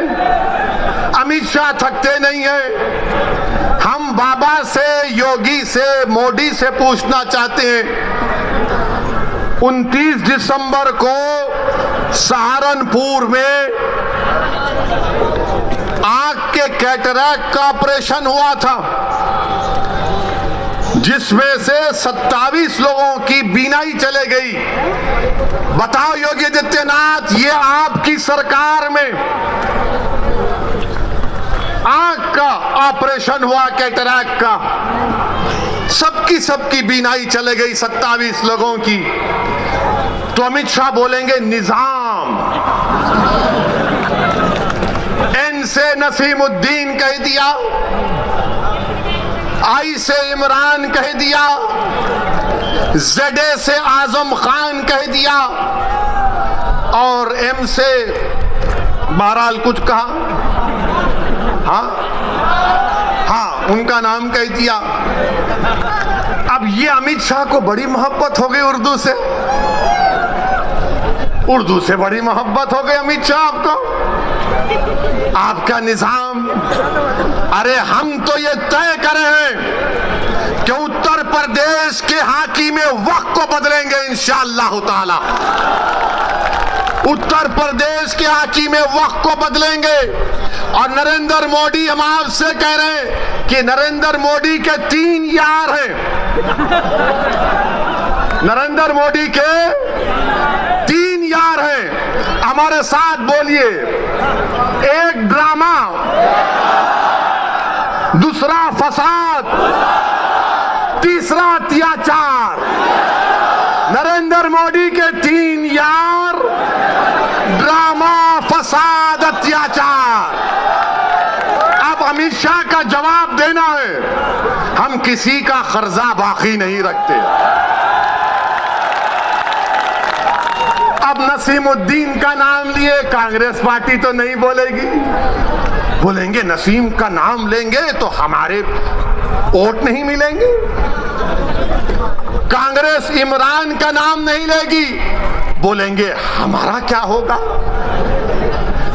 अमित शाह थकते नहीं हैं। हम बाबा से, योगी से, मोदी से पूछना चाहते हैं, 29 दिसंबर को सहारनपुर में आंख के कैटरैक्ट का ऑपरेशन हुआ था, जिसमें से 27 लोगों की बीनाई चले गई। बताओ योगी आदित्यनाथ, ये आपकी सरकार में आंख का ऑपरेशन हुआ कैटरैक्ट का, सबकी बीनाई चले गई 27 लोगों की। तो अमित शाह बोलेंगे निजाम, एन से नसीमुद्दीन कह दिया, आई से इमरान कह दिया, जेडे से आजम खान कह दिया, और एम से बहरहाल कुछ कहा, हाँ उनका नाम कह दिया। अब ये अमित शाह को बड़ी मोहब्बत हो गई उर्दू से, उर्दू से बड़ी मोहब्बत हो गई अमित शाह आपको, आपका निजाम। अरे हम तो ये तय करे हैं कि उत्तर प्रदेश के हाकिम वक्त को बदलेंगे इंशाअल्लाह ताला। उत्तर प्रदेश के हाकिम वक्त को बदलेंगे। और नरेंद्र मोदी, हम आपसे कह रहे हैं कि नरेंद्र मोदी के 3 यार हैं। नरेंद्र मोदी के 3 यार हैं। हमारे साथ बोलिए, एक ड्रामा, दूसरा फसाद, तीसरा अत्याचार। नरेंद्र मोदी के 3 यार, ड्रामा, फसाद, अत्याचार। अब अमित शाह का जवाब देना है, हम किसी का कर्जा बाकी नहीं रखते। नसीमुद्दीन का नाम लिए कांग्रेस पार्टी तो नहीं बोलेगी। बोलेंगे नसीम का नाम लेंगे तो हमारे वोट नहीं मिलेंगे। कांग्रेस इमरान का नाम नहीं लेगी, बोलेंगे हमारा क्या होगा।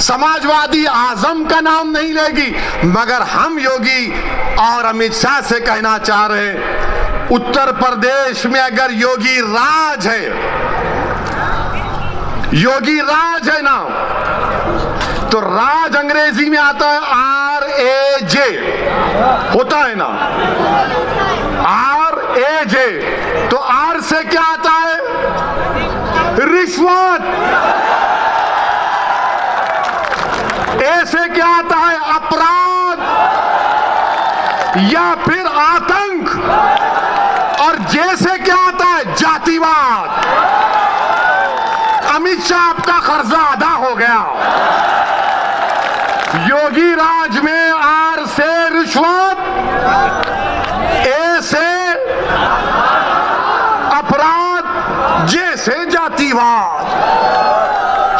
समाजवादी आजम का नाम नहीं लेगी, मगर हम योगी और अमित शाह से कहना चाह रहे हैं, उत्तर प्रदेश में अगर योगी राज है, योगी राज है ना, तो राज अंग्रेजी में आता है RAJ, होता है ना RAJ। तो R से क्या आता है? रिश्वत। A से क्या आता है? अपराध या फिर आतंक। और J से क्या आता है? जातिवाद। अमित शाह आपका कर्जा अदा हो गया। योगी राज में R से रिश्वत, A से अपराध, J से जातिवाद।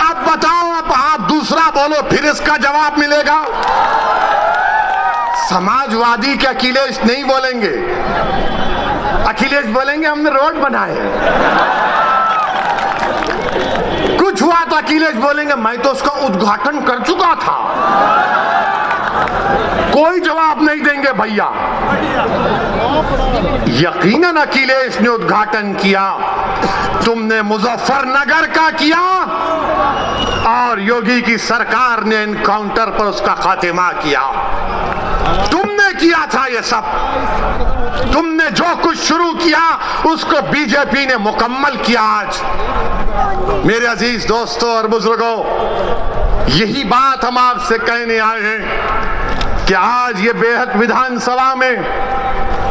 अब बताओ, अब आप दूसरा बोलो, फिर इसका जवाब मिलेगा। समाजवादी के अखिलेश नहीं बोलेंगे। अखिलेश बोलेंगे हमने रोड बनाए। कुछ हुआ तो अखिलेश बोलेंगे मैं तो उसका उद्घाटन कर चुका था। कोई जवाब नहीं देंगे भैया। यकीनन अखिलेश ने उद्घाटन किया, तुमने मुजफ्फरनगर का किया और योगी की सरकार ने एनकाउंटर पर उसका खात्मा किया। तुमने किया था ये सब। तुमने जो कुछ शुरू किया उसको बीजेपी ने मुकम्मल किया। आज मेरे अजीज दोस्तों और बुजुर्गों, यही बात हम आपसे कहने आए हैं कि आज ये बेहद विधानसभा में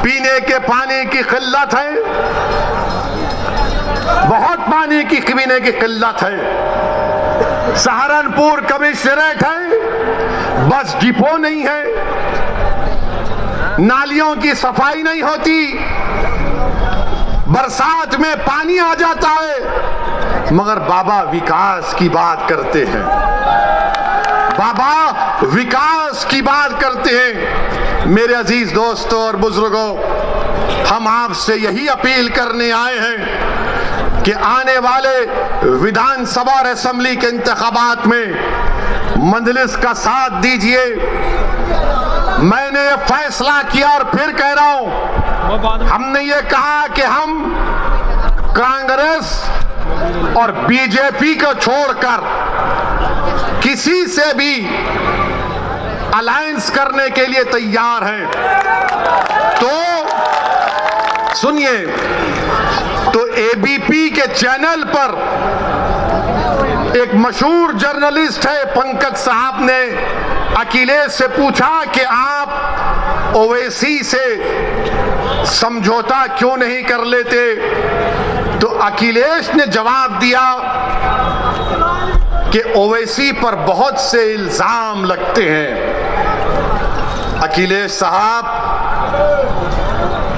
पीने के पानी की किल्लत है, बहुत पानी की पीने की किल्लत है। सहारनपुर कमिश्नरेट है, बस डिपो नहीं है, नालियों की सफाई नहीं होती, बरसात में पानी आ जाता है, मगर बाबा विकास की बात करते हैं। बाबा विकास की बात करते हैं। मेरे अजीज दोस्तों और बुजुर्गों, हम आपसे यही अपील करने आए हैं कि आने वाले विधानसभा और असेंबली के इंतखाबात में मजलिस का साथ दीजिए। मैंने ये फैसला किया और फिर कह रहा हूं, हमने ये कहा कि हम कांग्रेस और बीजेपी को छोड़कर किसी से भी अलायंस करने के लिए तैयार हैं। तो सुनिए, तो एबीपी के चैनल पर एक मशहूर जर्नलिस्ट है पंकज साहब ने अखिलेश से पूछा कि आप ओवैसी से समझौता क्यों नहीं कर लेते, तो अखिलेश ने जवाब दिया कि ओवैसी पर बहुत से इल्जाम लगते हैं। अखिलेश साहब,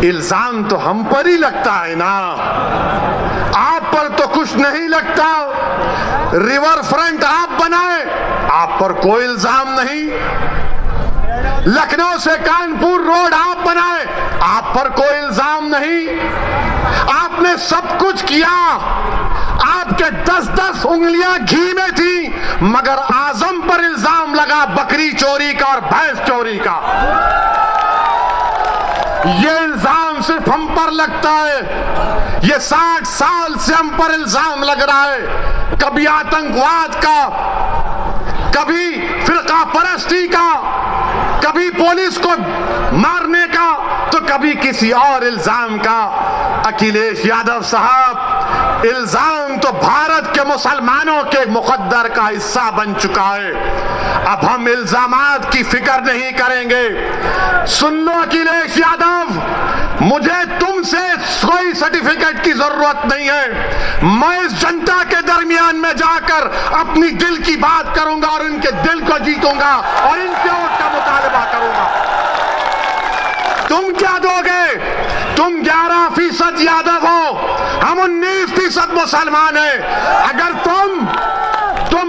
इल्जाम तो हम पर ही लगता है ना, आप पर तो कुछ नहीं लगता। रिवर फ्रंट आप बनाए, आप पर कोई इल्जाम नहीं। लखनऊ से कानपुर रोड आप बनाए, आप पर कोई इल्जाम नहीं। आपने सब कुछ किया, आपके 10-10 उंगलियां घी में थी, मगर आजम पर इल्जाम लगा बकरी चोरी का और भैंस चोरी का। ये इल्जाम सिर्फ हम पर लगता है, ये 60 साल से हम पर इल्जाम लग रहा है। कभी आतंकवाद का, कभी फिरका परस्ती का, कभी पुलिस को मारने का, तो कभी किसी और इल्जाम का। अखिलेश यादव साहब, इल्जाम तो भारत के मुसलमानों के मुकद्दर का हिस्सा बन चुका है। अब हम इल्जामात की फिक्र नहीं करेंगे। सुन लो अखिलेश यादव, मुझे तुमसे कोई सर्टिफिकेट की जरूरत नहीं है। मैं इस जनता के दरमियान में जाकर अपनी दिल की बात करूंगा और इनके दिल को जीतूंगा और इनके वोट का मुतालबा करूंगा। तुम क्या दोगे? तुम 11% यादव हो, हम 19% मुसलमान हैं। अगर तुम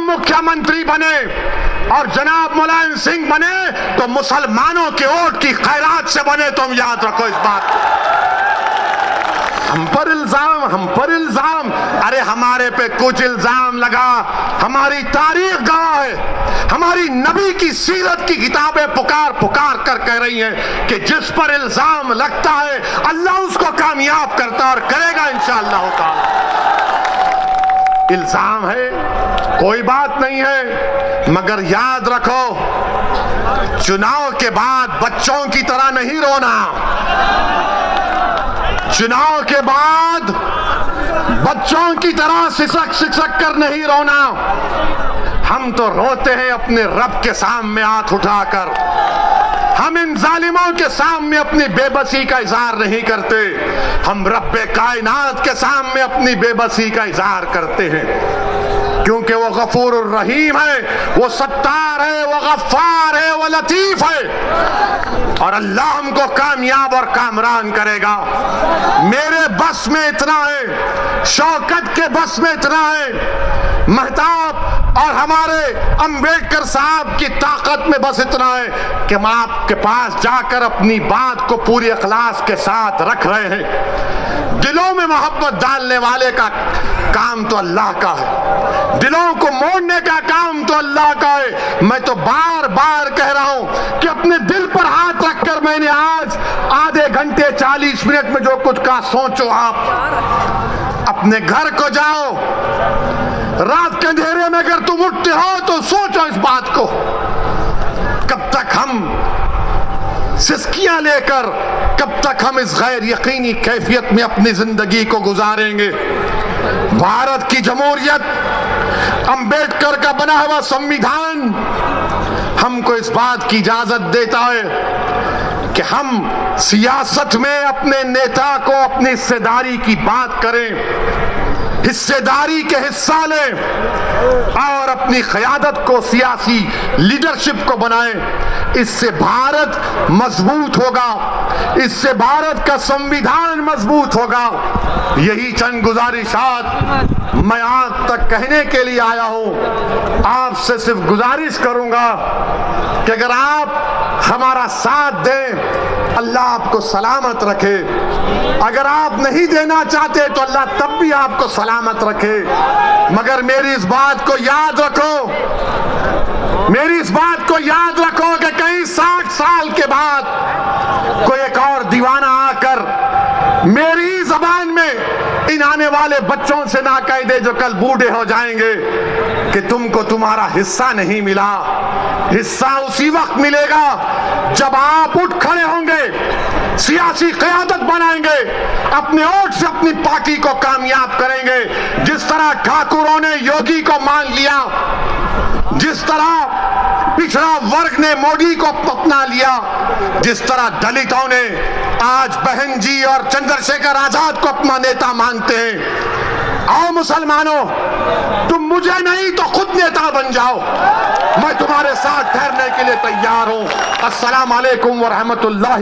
मुख्यमंत्री बने और जनाब मुलायम सिंह बने तो मुसलमानों के वोट की खैरात से बने। तुम याद रखो इस बात को। हम पर इल्जाम, अरे हमारे पे कुछ इल्जाम लगा, हमारी तारीख गवाह है, हमारी नबी की सीरत की किताबें पुकार कर कह रही हैं कि जिस पर इल्जाम लगता है अल्लाह उसको कामयाब करता और करेगा इंशाअल्लाह ताला। इल्जाम है, कोई बात नहीं है, मगर याद रखो चुनाव के बाद बच्चों की तरह नहीं रोना। चुनाव के बाद बच्चों की तरह सिसक कर नहीं रोना। हम तो रोते हैं अपने रब के सामने हाथ उठाकर। हम इन जालिमों के सामने अपनी बेबसी का इजहार नहीं करते, हम रब्बे कायनात के सामने अपनी बेबसी का इजहार करते हैं, क्योंकि वो गफूर रहीम है, वो सत्तार है, वो गफ्फार है, वो लतीफ है और अल्लाह हमको कामयाब और कामरान करेगा। मेरे बस में इतना है, शौकत के बस में इतना है, महताब और हमारे अंबेडकर साहब की ताकत में बस इतना है कि हम आपके पास जाकर अपनी बात को पूरी इखलास के साथ रख रहे हैं। दिलों में मोहब्बत डालने वाले का काम तो अल्लाह का है, दिलों को मोड़ने का काम तो अल्लाह का है। मैं तो बार बार कह रहा हूं कि अपने दिल पर हाथ रखकर मैंने आज आधे घंटे 40 मिनट में जो कुछ कहा, सोचो आप अपने घर को जाओ, रात के अंधेरे में अगर तुम उठते हो तो सोचो इस बात को, कब तक हम सिस्कियां लेकर, कब तक हम इस गैर यकीनी कैफियत में अपनी जिंदगी को गुजारेंगे। भारत की जमहूरियत, अंबेडकर का बना हुआ संविधान हमको इस बात की इजाजत देता है कि हम सियासत में अपने नेता को अपनी हिस्सेदारी की बात करें, हिस्सेदारी के हिस्सा लें और अपनी क़यादत को, सियासी लीडरशिप को बनाएं। इससे भारत मजबूत होगा, इससे भारत का संविधान मजबूत होगा। यही चंद गुजारिशात मैं आज तक कहने के लिए आया हूं। आपसे सिर्फ गुजारिश करूंगा कि अगर आप हमारा साथ दें, अल्लाह आपको सलामत रखे। अगर आप नहीं देना चाहते तो अल्लाह तब भी आपको सलामत रखे। मगर मेरी इस बात को याद रखो, मेरी इस बात को याद रखो कि कहीं 60 साल के बाद कोई एक और दीवाना आकर मेरी जबान में इन आने वाले बच्चों से ना कह दे जो कल बूढ़े हो जाएंगे कि तुमको तुम्हारा हिस्सा नहीं मिला। हिस्सा उसी वक्त मिलेगा जब आप उठ खड़े होंगे, सियासी क़यादत बनाएंगे, अपने वोट से अपनी पार्टी को कामयाब करेंगे। जिस तरह ठाकुरों ने योगी को मान लिया, जिस तरह पिछड़ा वर्ग ने मोदी को अपना लिया, जिस तरह दलितों ने आज बहन जी और चंद्रशेखर आजाद को अपना नेता मानते हैं। आओ मुसलमानों, तुम मुझे नहीं तो खुद नेता बन जाओ, मैं तुम्हारे साथ ठहरने के लिए तैयार हूं। अस्सलाम वालेकुम व रहमतुल्लाहि।